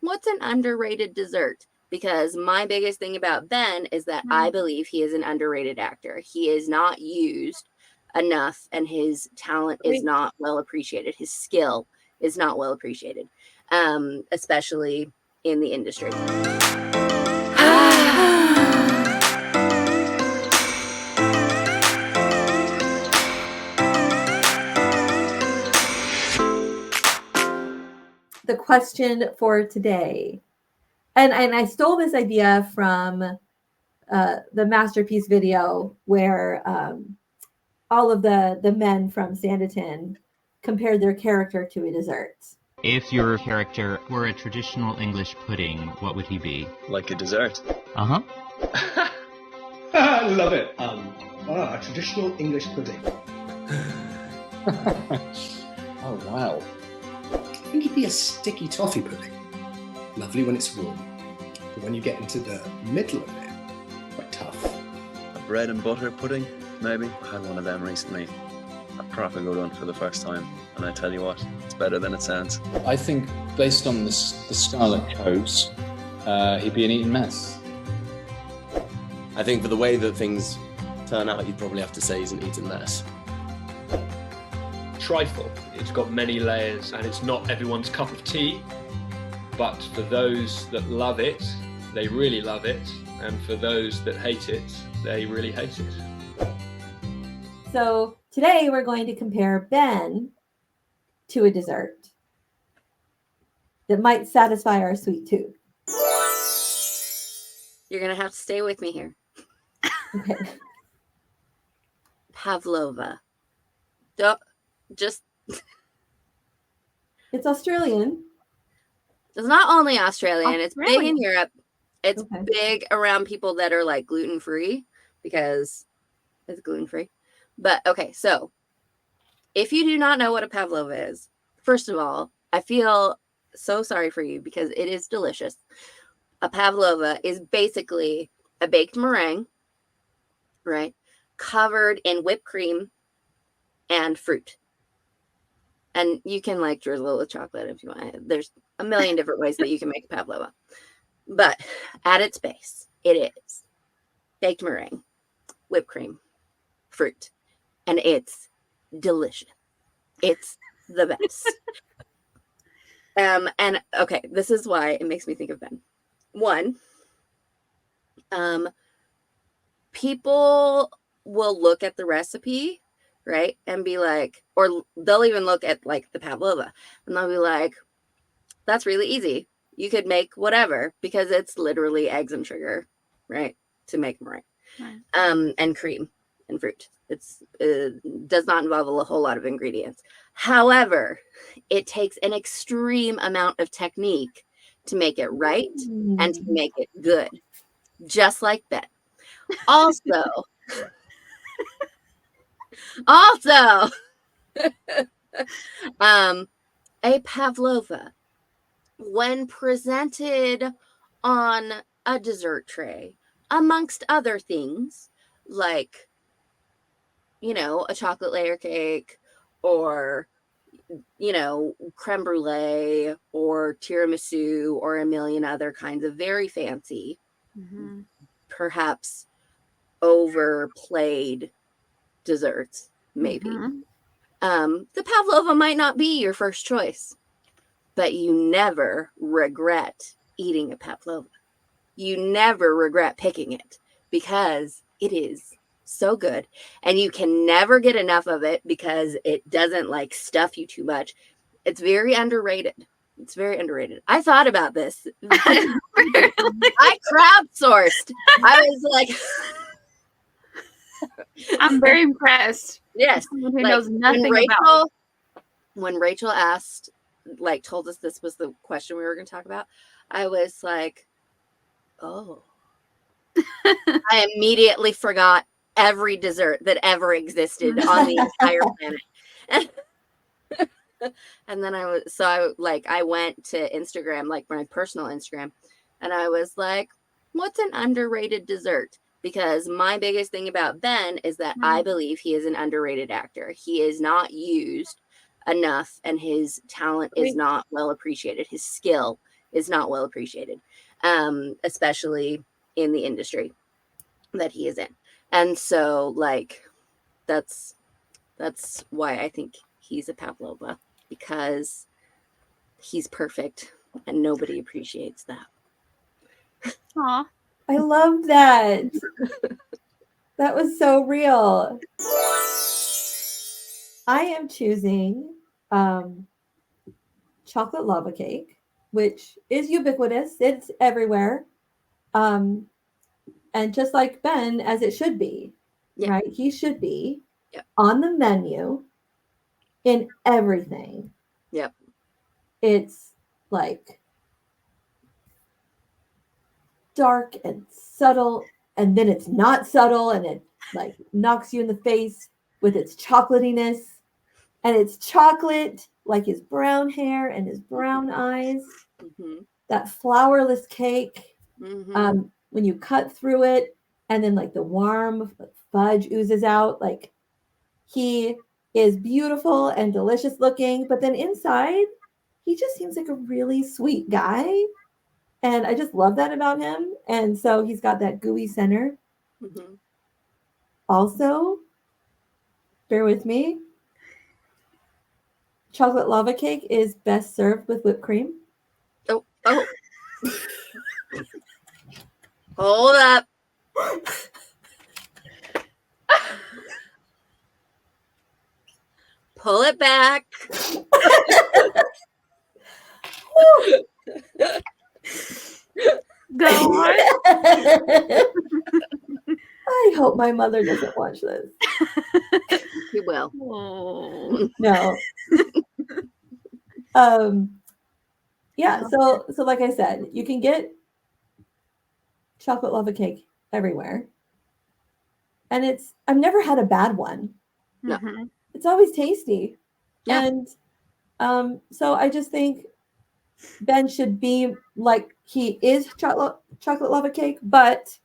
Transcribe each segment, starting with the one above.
what's an underrated dessert? Because my biggest thing about Ben is that I believe he is an underrated actor. He is not used enough, and his talent is not well appreciated. His skill is not well appreciated, especially in the industry. The question for today, and I stole this idea from the Masterpiece video where all of the men from Sanditon compared their character to a dessert. If your character were a traditional English pudding, what would he be? Like a dessert. Uh-huh. I love it. A traditional English pudding. Oh, wow. I think it'd be a sticky toffee pudding. Lovely when it's warm. But when you get into the middle of it, quite tough. A bread and butter pudding, maybe. I had one of them recently. A proper good one for the first time. And I tell you what, it's better than it sounds. I think based on the Scarlet Coats, he'd be an eating mess. I think for the way that things turn out, you'd probably have to say he's an eating mess. Trifle. It's got many layers and it's not everyone's cup of tea, but for those that love it, they really love it, and for those that hate it, they really hate it. So today we're going to compare Ben to a dessert that might satisfy our sweet tooth. You're going to have to stay with me here. Okay. Pavlova. It's Australian. It's not only Australian. It's big in Europe. It's big around people that are like gluten-free because it's gluten-free. But okay, so if you do not know what a pavlova is, first of all, I feel so sorry for you because it is delicious. A pavlova is basically a baked meringue, right? Covered in whipped cream and fruit. And you can like drizzle it with chocolate if you want. There's a million different ways that you can make a pavlova. But at its base, it is baked meringue, whipped cream, fruit. And it's delicious. It's the best. And okay, this is why it makes me think of Ben. One, people will look at the recipe, right? And be like, or they'll even look at like the pavlova and they'll be like, that's really easy. You could make whatever because it's literally eggs and sugar, right? To make meringue. Right. And cream and fruit. It does not involve a whole lot of ingredients. However, it takes an extreme amount of technique to make it right and to make it good, just like Ben. Also, a pavlova, when presented on a dessert tray, amongst other things, like, you know, a chocolate layer cake or, you know, creme brulee or tiramisu or a million other kinds of very fancy, perhaps overplayed desserts, maybe. The pavlova might not be your first choice, but you never regret eating a pavlova. You never regret picking it because it is so good, and you can never get enough of it because it doesn't like stuff you too much. It's very underrated. It's very underrated. I thought about this. I crowdsourced. I was like, I'm very impressed. Yes, someone who knows nothing about. When Rachel asked, like, told us this was the question we were going to talk about, I was like, oh. I immediately forgot every dessert that ever existed on the entire planet. And then I went to Instagram, like my personal Instagram, and I was like, what's an underrated dessert? Because my biggest thing about Ben is that I believe he is an underrated actor. He is not used enough, and his talent is not well appreciated. His skill is not well appreciated, especially in the industry that he is in. And so, like, that's why I think he's a Pavlova, because he's perfect and nobody appreciates that. Aw. I love that. That was so real. I am choosing chocolate lava cake, which is ubiquitous. It's everywhere. And just like Ben, as it should be, right? He should be on the menu in everything. Yep. It's like dark and subtle, and then it's not subtle, and it like knocks you in the face with its chocolatiness. And it's chocolate, like his brown hair and his brown eyes. Mm-hmm. That flourless cake, Mm-hmm. when you cut through it, and then like the warm fudge oozes out. Like, he is beautiful and delicious looking, but then inside, he just seems like a really sweet guy. And I just love that about him. And so he's got that gooey center. Mm-hmm. Also, bear with me, chocolate lava cake is best served with whipped cream. Oh. Hold up. Pull it back. Go on. I hope my mother doesn't watch this. She will. Oh. No. Yeah, so like I said, you can get chocolate lava cake everywhere. And I've never had a bad one. No. Mm-hmm. It's always tasty. Yeah. And so I just think Ben should be like he is chocolate lava cake, but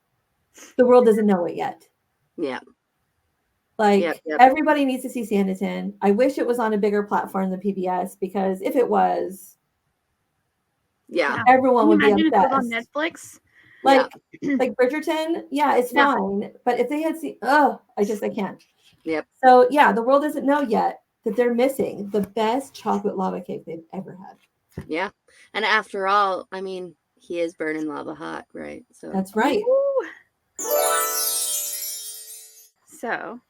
the world doesn't know it yet. Yeah. Like, everybody needs to see Sanditon. I wish it was on a bigger platform than PBS, because if it was, everyone would be obsessed. If it was on Netflix? Like Bridgerton, it's fine. But if they had seen, I can't. Yep. So the world doesn't know yet that they're missing the best chocolate lava cake they've ever had. Yeah. And after all, I mean, he is burning lava hot, right? So that's right. So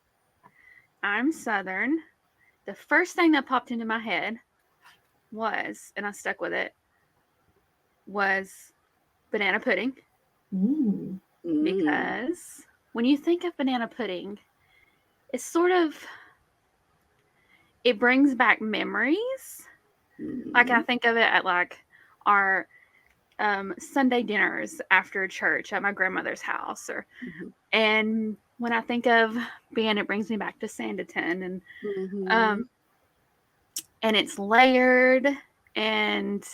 I'm Southern. The first thing that popped into my head was, and I stuck with it, was banana pudding. Mm. Because when you think of banana pudding, it's sort of, it brings back memories. Like, I think of it at like our Sunday dinners after church at my grandmother's house, and when I think of Ben, it brings me back to Sanditon, and it's layered, and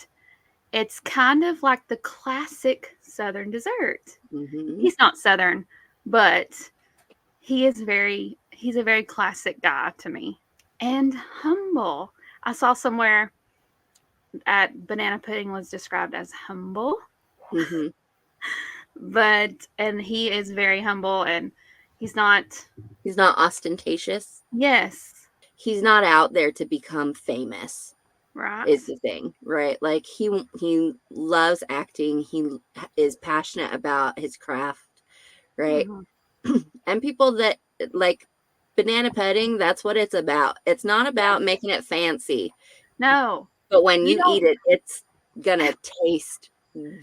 it's kind of like the classic Southern dessert. He's not Southern, but he's a very classic guy to me, and humble. I saw somewhere that banana pudding was described as humble. And he is very humble, and he's not ostentatious. Yes. He's not out there to become famous. Right. Is the thing, right? Like, he loves acting. He is passionate about his craft, right? And people that like banana pudding, that's what it's about. It's not about making it fancy. No. But when you eat it, it's gonna taste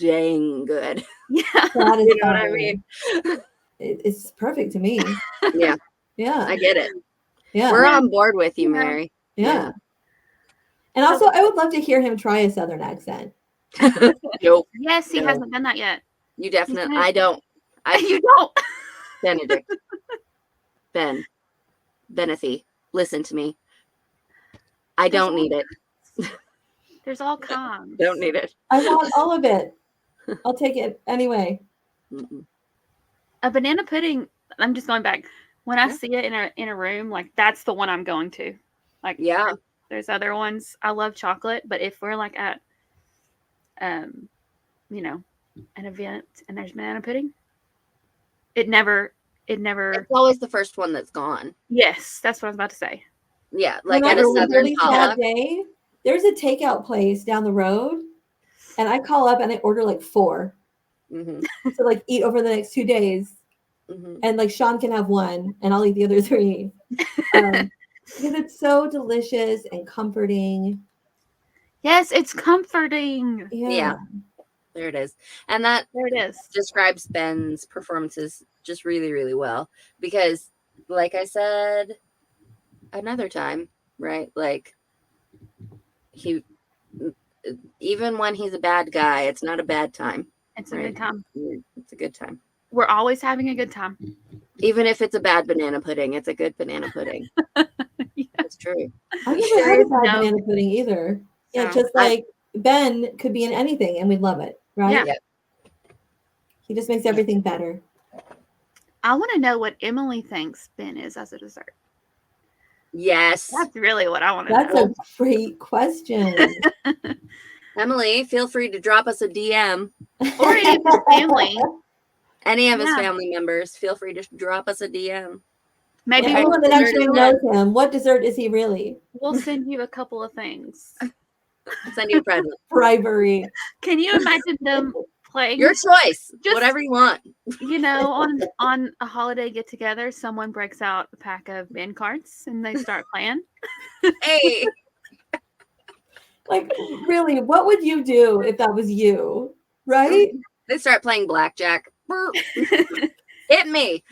dang good. Yeah. That is you know what I mean? It's perfect to me. Yeah. Yeah. I get it. Yeah. We're on board with you, Mary. Yeah. And also, I would love to hear him try a Southern accent. Nope. Yes, he hasn't done that yet. You definitely. I don't. You don't. Benedict. Benethy, listen to me. I don't need it. There's all kinds. Don't need it. I want all of it. I'll take it anyway. A banana pudding. I'm just going back. When I see it in a room, like, that's the one I'm going to. Like, there's other ones. I love chocolate, but if we're like at an event and there's banana pudding, it never. It's always the first one that's gone. Yes, that's what I was about to say. Yeah, like at a Southern potluck. There's a takeout place down the road, and I call up and I order like 4 to like eat over the next 2 days, and like Sean can have 1, and I'll eat the other 3 because it's so delicious and comforting. Yes, it's comforting. Yeah. There it is. And that there it is. Describes Ben's performances just really, really well. Because, like I said another time, right? Like, even when he's a bad guy, it's not a bad time. It's a good time. It's a good time. We're always having a good time. Even if it's a bad banana pudding, it's a good banana pudding. That's true. I've never heard of bad banana pudding either. Yeah, just like Ben could be in anything and we'd love it, right? Yeah. He just makes everything better. I want to know what Emily thinks Ben is as a dessert. Yes. That's really what I want to know. That's a great question. Emily, feel free to drop us a DM. Or any of his family. Any of his family members, feel free to drop us a DM. Maybe anyone that actually knows him. What dessert is he really? We'll send you a couple of things. Send you a present. Bribery. Can you imagine them playing? Your choice. Whatever you want. On a holiday get together, someone breaks out a pack of Ben cards and they start playing. Hey. Like, really, what would you do if that was you? Right? They start playing blackjack. Hit me.